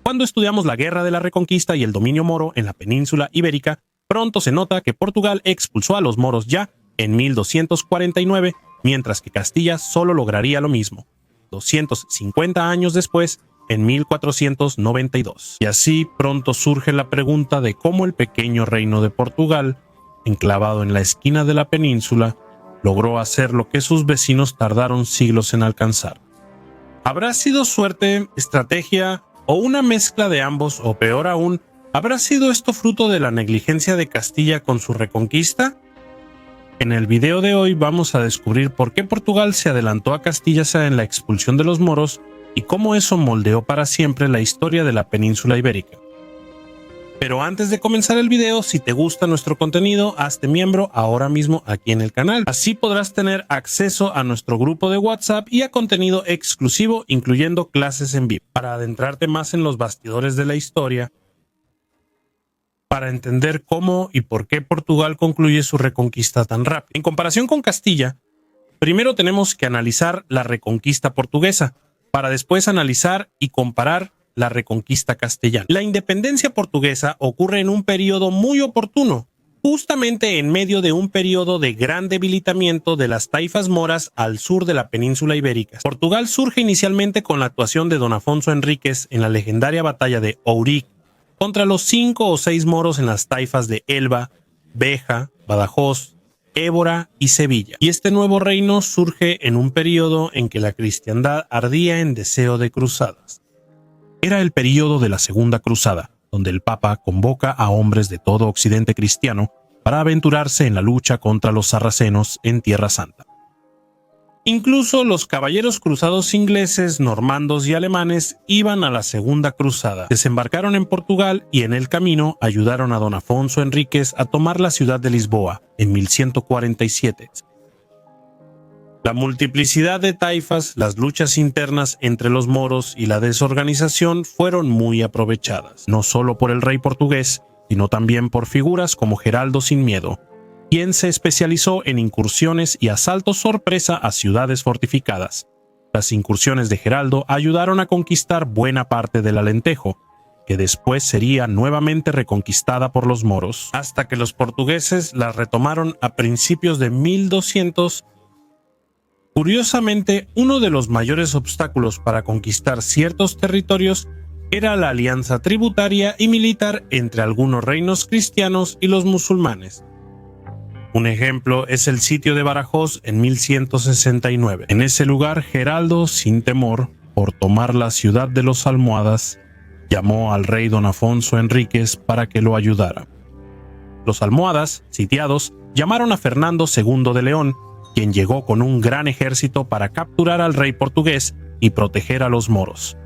Cuando estudiamos la Guerra de la Reconquista y el dominio moro en la península ibérica, pronto se nota que Portugal expulsó a los moros ya en 1249, mientras que Castilla solo lograría lo mismo 250 años después, en 1492. Y así pronto surge la pregunta de cómo el pequeño reino de Portugal, enclavado en la esquina de la península, logró hacer lo que sus vecinos tardaron siglos en alcanzar. ¿Habrá sido suerte, estrategia o una mezcla de ambos, o peor aún, habrá sido esto fruto de la negligencia de Castilla con su reconquista? En el video de hoy vamos a descubrir por qué Portugal se adelantó a Castilla en la expulsión de los moros y cómo eso moldeó para siempre la historia de la península ibérica. Pero antes de comenzar el video, si te gusta nuestro contenido, hazte miembro ahora mismo aquí en el canal. Así podrás tener acceso a nuestro grupo de WhatsApp y a contenido exclusivo, incluyendo clases en vivo. Para adentrarte más en los bastidores de la historia, para entender cómo y por qué Portugal concluye su reconquista tan rápido. En comparación con Castilla, primero tenemos que analizar la reconquista portuguesa, para después analizar y comparar la reconquista castellana. La independencia portuguesa ocurre en un periodo muy oportuno, justamente en medio de un periodo de gran debilitamiento de las taifas moras al sur de la península ibérica. Portugal surge inicialmente con la actuación de don Afonso Enríquez en la legendaria batalla de Ourique contra los 5 o 6 moros en las taifas de Elba, Beja, Badajoz, Évora y Sevilla. Y este nuevo reino surge en un periodo en que la cristiandad ardía en deseo de cruzadas. Era el periodo de la Segunda Cruzada, donde el Papa convoca a hombres de todo Occidente cristiano para aventurarse en la lucha contra los sarracenos en Tierra Santa. Incluso los caballeros cruzados ingleses, normandos y alemanes iban a la Segunda Cruzada. Desembarcaron en Portugal y en el camino ayudaron a don Afonso Enríquez a tomar la ciudad de Lisboa en 1147. La multiplicidad de taifas, las luchas internas entre los moros y la desorganización fueron muy aprovechadas, no solo por el rey portugués, sino también por figuras como Geraldo Sin Miedo, quien se especializó en incursiones y asaltos sorpresa a ciudades fortificadas. Las incursiones de Geraldo ayudaron a conquistar buena parte del Alentejo, que después sería nuevamente reconquistada por los moros, hasta que los portugueses las retomaron a principios de 1200. Curiosamente, uno de los mayores obstáculos para conquistar ciertos territorios era la alianza tributaria y militar entre algunos reinos cristianos y los musulmanes. Un ejemplo es el sitio de Badajoz en 1169. En ese lugar, Geraldo, sin temor por tomar la ciudad de los almohadas, llamó al rey don Afonso Enríquez para que lo ayudara. Los almohadas, sitiados, llamaron a Fernando II de León, quien llegó con un gran ejército para capturar al rey portugués y proteger a los moros.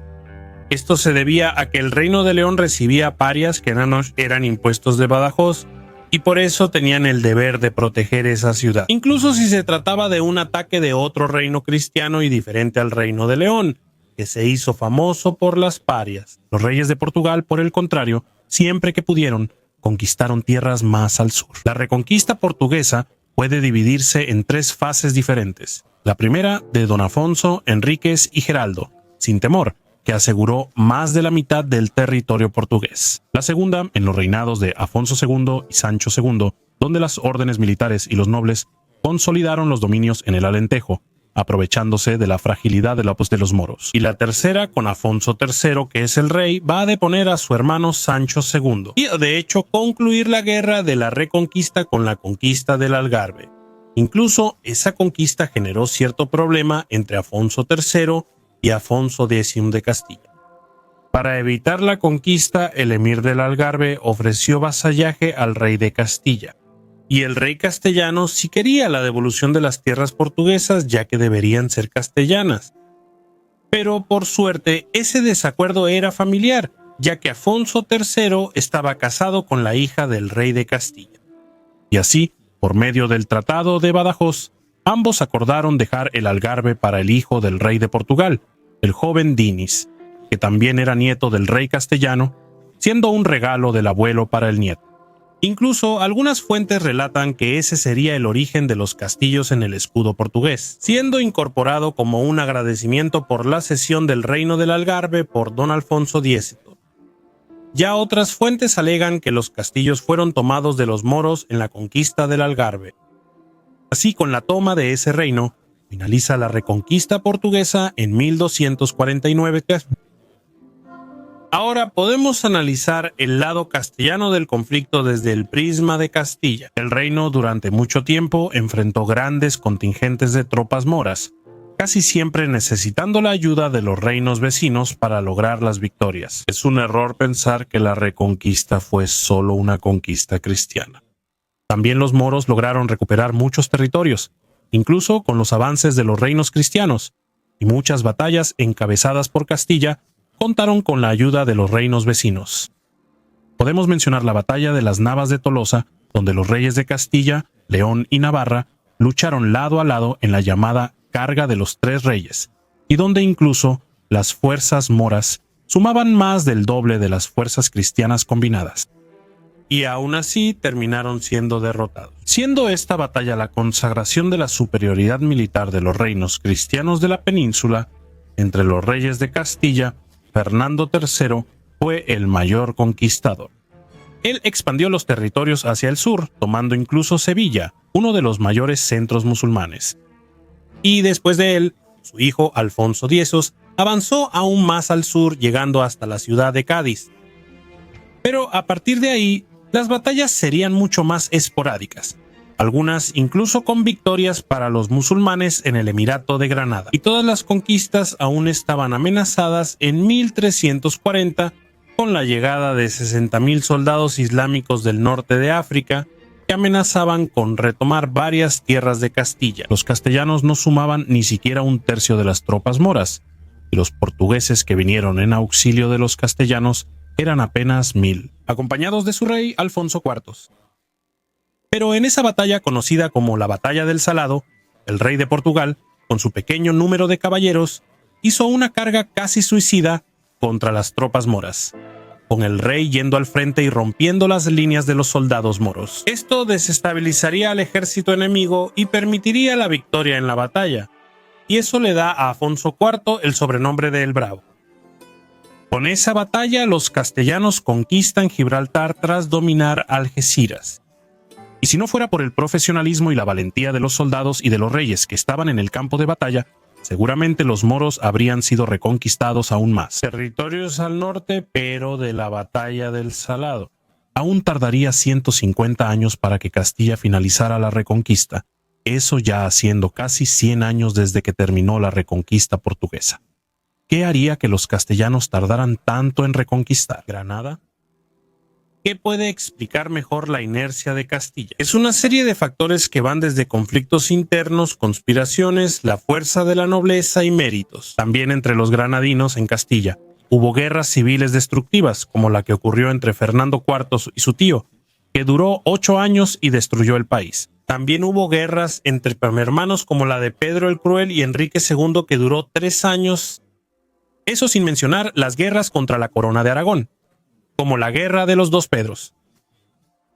Esto se debía a que el reino de León recibía parias que eran impuestos de Badajoz, y por eso tenían el deber de proteger esa ciudad, incluso si se trataba de un ataque de otro reino cristiano y diferente al reino de León, que se hizo famoso por las parias. Los reyes de Portugal, por el contrario, siempre que pudieron, conquistaron tierras más al sur. La reconquista portuguesa puede dividirse en 3 fases diferentes. La primera, de don Afonso, Enríquez y Geraldo, sin temor, que aseguró más de la mitad del territorio portugués. La segunda, en los reinados de Afonso II y Sancho II, donde las órdenes militares y los nobles consolidaron los dominios en el Alentejo, aprovechándose de la fragilidad de los moros. Y la tercera, con Afonso III, que es el rey, va a deponer a su hermano Sancho II, y de hecho concluir la guerra de la Reconquista con la conquista del Algarve. Incluso esa conquista generó cierto problema entre Afonso III y Afonso X de Castilla. Para evitar la conquista, el emir del Algarve ofreció vasallaje al rey de Castilla, y el rey castellano sí quería la devolución de las tierras portuguesas, ya que deberían ser castellanas. Pero por suerte, ese desacuerdo era familiar, ya que Afonso III estaba casado con la hija del rey de Castilla. Y así, por medio del Tratado de Badajoz, ambos acordaron dejar el Algarve para el hijo del rey de Portugal, el joven Dinis, que también era nieto del rey castellano, siendo un regalo del abuelo para el nieto. Incluso algunas fuentes relatan que ese sería el origen de los castillos en el escudo portugués, siendo incorporado como un agradecimiento por la cesión del reino del Algarve por don Alfonso X. Ya otras fuentes alegan que los castillos fueron tomados de los moros en la conquista del Algarve. Así, con la toma de ese reino, finaliza la reconquista portuguesa en 1249. Ahora podemos analizar el lado castellano del conflicto desde el prisma de Castilla. El reino durante mucho tiempo enfrentó grandes contingentes de tropas moras, casi siempre necesitando la ayuda de los reinos vecinos para lograr las victorias. Es un error pensar que la reconquista fue solo una conquista cristiana. También los moros lograron recuperar muchos territorios, incluso con los avances de los reinos cristianos, y muchas batallas encabezadas por Castilla contaron con la ayuda de los reinos vecinos. Podemos mencionar la batalla de las Navas de Tolosa, donde los reyes de Castilla, León y Navarra lucharon lado a lado en la llamada Carga de los Tres Reyes, y donde incluso las fuerzas moras sumaban más del doble de las fuerzas cristianas combinadas. Y aún así terminaron siendo derrotados. Siendo esta batalla la consagración de la superioridad militar de los reinos cristianos de la península, entre los reyes de Castilla, Fernando III fue el mayor conquistador. Él expandió los territorios hacia el sur, tomando incluso Sevilla, uno de los mayores centros musulmanes. Y después de él, su hijo Alfonso X avanzó aún más al sur, llegando hasta la ciudad de Cádiz. Pero a partir de ahí, las batallas serían mucho más esporádicas, algunas incluso con victorias para los musulmanes en el Emirato de Granada. Y todas las conquistas aún estaban amenazadas en 1340 con la llegada de 60.000 soldados islámicos del norte de África que amenazaban con retomar varias tierras de Castilla. Los castellanos no sumaban ni siquiera un tercio de las tropas moras, y los portugueses que vinieron en auxilio de los castellanos eran apenas 1.000, acompañados de su rey Alfonso IV. Pero en esa batalla conocida como la Batalla del Salado, el rey de Portugal, con su pequeño número de caballeros, hizo una carga casi suicida contra las tropas moras, con el rey yendo al frente y rompiendo las líneas de los soldados moros. Esto desestabilizaría al ejército enemigo y permitiría la victoria en la batalla, y eso le da a Afonso IV el sobrenombre de El Bravo. Con esa batalla, los castellanos conquistan Gibraltar tras dominar Algeciras. Y si no fuera por el profesionalismo y la valentía de los soldados y de los reyes que estaban en el campo de batalla, seguramente los moros habrían sido reconquistados aún más. Territorios al norte, pero de la Batalla del Salado. Aún tardaría 150 años para que Castilla finalizara la reconquista, eso ya haciendo casi 100 años desde que terminó la reconquista portuguesa. ¿Qué haría que los castellanos tardaran tanto en reconquistar Granada? ¿Qué puede explicar mejor la inercia de Castilla? Es una serie de factores que van desde conflictos internos, conspiraciones, la fuerza de la nobleza y méritos. También entre los granadinos en Castilla hubo guerras civiles destructivas, como la que ocurrió entre Fernando IV y su tío, que duró 8 años y destruyó el país. También hubo guerras entre hermanos como la de Pedro el Cruel y Enrique II, que duró 3 años. Eso sin mencionar las guerras contra la corona de Aragón, como la Guerra de los Dos Pedros,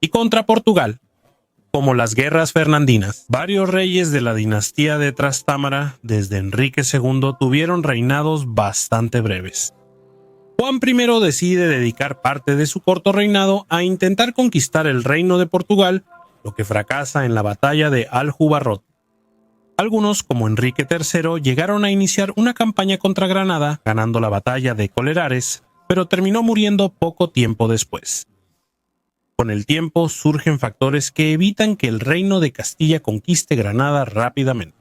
y contra Portugal, como las guerras fernandinas. Varios reyes de la dinastía de Trastámara, desde Enrique II, tuvieron reinados bastante breves. Juan I decide dedicar parte de su corto reinado a intentar conquistar el reino de Portugal, lo que fracasa en la batalla de Aljubarrot. Algunos, como Enrique III, llegaron a iniciar una campaña contra Granada, ganando la batalla de Colerares, pero terminó muriendo poco tiempo después. Con el tiempo surgen factores que evitan que el reino de Castilla conquiste Granada rápidamente.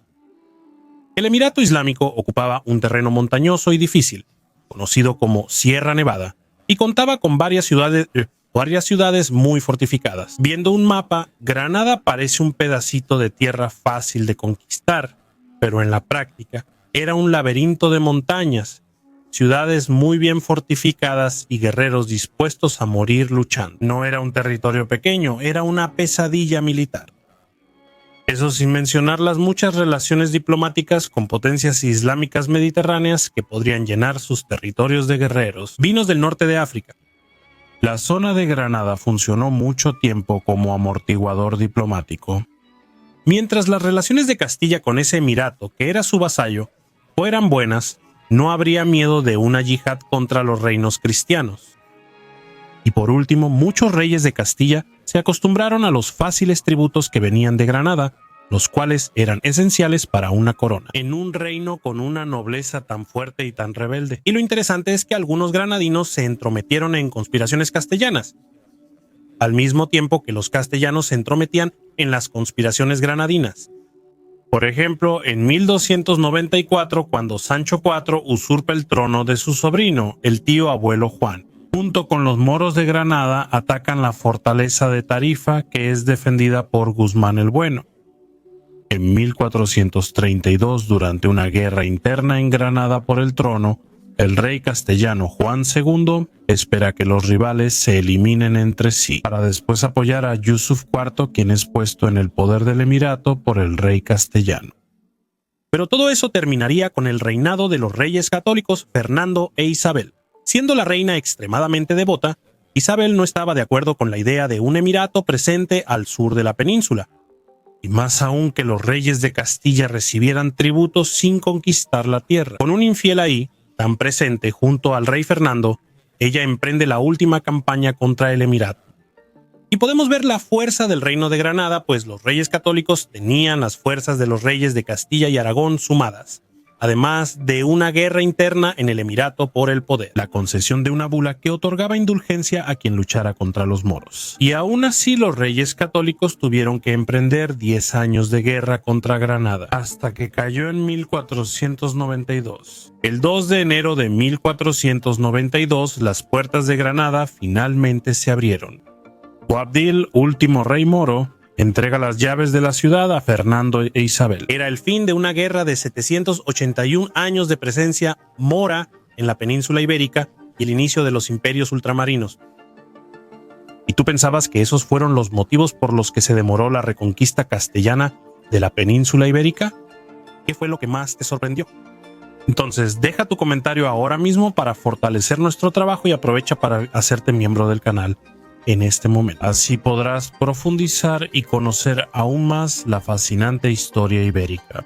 El Emirato Islámico ocupaba un terreno montañoso y difícil, conocido como Sierra Nevada, y contaba con varias ciudades muy fortificadas. Viendo un mapa, Granada parece un pedacito de tierra fácil de conquistar, pero en la práctica era un laberinto de montañas, ciudades muy bien fortificadas y guerreros dispuestos a morir luchando. No era un territorio pequeño, era una pesadilla militar. Eso sin mencionar las muchas relaciones diplomáticas con potencias islámicas mediterráneas que podrían llenar sus territorios de guerreros, vinos del norte de África. La zona de Granada funcionó mucho tiempo como amortiguador diplomático. Mientras las relaciones de Castilla con ese emirato, que era su vasallo, fueran buenas, no habría miedo de una yihad contra los reinos cristianos. Y por último, muchos reyes de Castilla se acostumbraron a los fáciles tributos que venían de Granada, los cuales eran esenciales para una corona, en un reino con una nobleza tan fuerte y tan rebelde. Y lo interesante es que algunos granadinos se entrometieron en conspiraciones castellanas, al mismo tiempo que los castellanos se entrometían en las conspiraciones granadinas. Por ejemplo, en 1294, cuando Sancho IV usurpa el trono de su sobrino, el tío abuelo Juan, junto con los moros de Granada atacan la fortaleza de Tarifa, que es defendida por Guzmán el Bueno. En 1432, durante una guerra interna en Granada por el trono, el rey castellano Juan II espera que los rivales se eliminen entre sí, para después apoyar a Yusuf IV, quien es puesto en el poder del emirato por el rey castellano. Pero todo eso terminaría con el reinado de los reyes católicos Fernando e Isabel. Siendo la reina extremadamente devota, Isabel no estaba de acuerdo con la idea de un emirato presente al sur de la península, y más aún que los reyes de Castilla recibieran tributos sin conquistar la tierra. Con un infiel ahí, tan presente junto al rey Fernando, ella emprende la última campaña contra el emirato. Y podemos ver la fuerza del reino de Granada, pues los reyes católicos tenían las fuerzas de los reyes de Castilla y Aragón sumadas, además de una guerra interna en el emirato por el poder, la concesión de una bula que otorgaba indulgencia a quien luchara contra los moros. Y aún así los reyes católicos tuvieron que emprender 10 años de guerra contra Granada, hasta que cayó en 1492. El 2 de enero de 1492, las puertas de Granada finalmente se abrieron. Boabdil, último rey moro, entrega las llaves de la ciudad a Fernando e Isabel. Era el fin de una guerra de 781 años de presencia mora en la península ibérica y el inicio de los imperios ultramarinos. ¿Y tú pensabas que esos fueron los motivos por los que se demoró la reconquista castellana de la península ibérica? ¿Qué fue lo que más te sorprendió? Entonces, deja tu comentario ahora mismo para fortalecer nuestro trabajo y aprovecha para hacerte miembro del canal en este momento. Así podrás profundizar y conocer aún más la fascinante historia ibérica.